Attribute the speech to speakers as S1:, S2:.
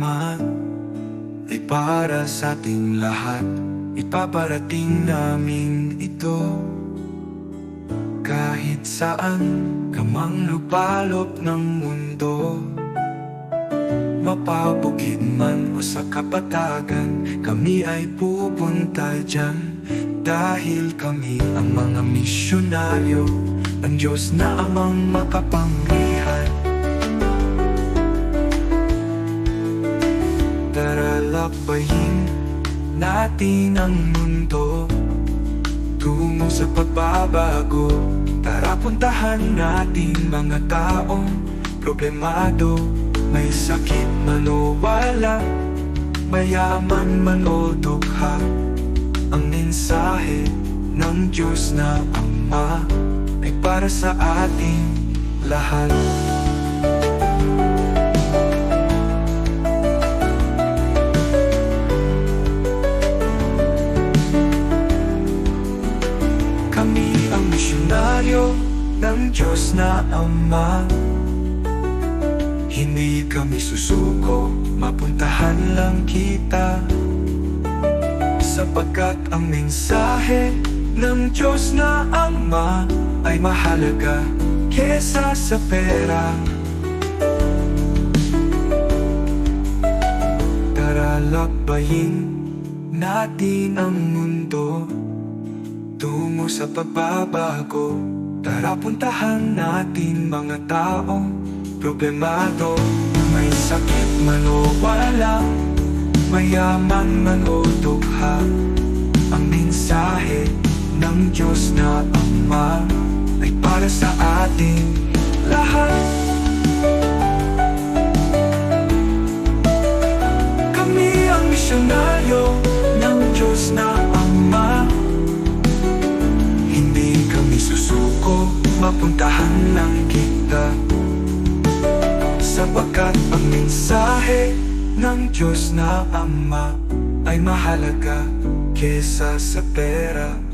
S1: Ama ay para sa ating lahat. Ipaparating namin ito kahit saan ka mang lupalop ng mundo. Mapabukid man o sa kapatagan, kami ay pupunta dyan. Dahil kami ang mga misyonaryo ng Diyos na Amang makapangyarihan. Tara, lakbayin natin ang mundo tungo sa pagbabago. Tara, puntahan natin mga taong problemado. May sakit man o wala, mayaman man o dukha, ang mensahe ng Diyos na Ama ay para sa ating lahat. Kami ang misyonaryo ng Diyos na Ama. Hindi kami susuko, mapuntahan lang kita, sapagkat ang mensahe ng Diyos na Ama ay mahalaga kesa sa pera. Tara, lakbayin natin ang mundo tungo sa pagbabago. Tara, puntahan natin mga taong problemado. May sakit man o wala, mayaman man o dukha, ang mensahe ng Diyos na Ama ay para sa ating lahat. Kami ang misyonaryo ng Diyos na Ama. Hindi kami susuko, mapuntahan lang kita, sapagkat ang mensahe ng Diyos na Ama ay mahalaga kesa sa pera.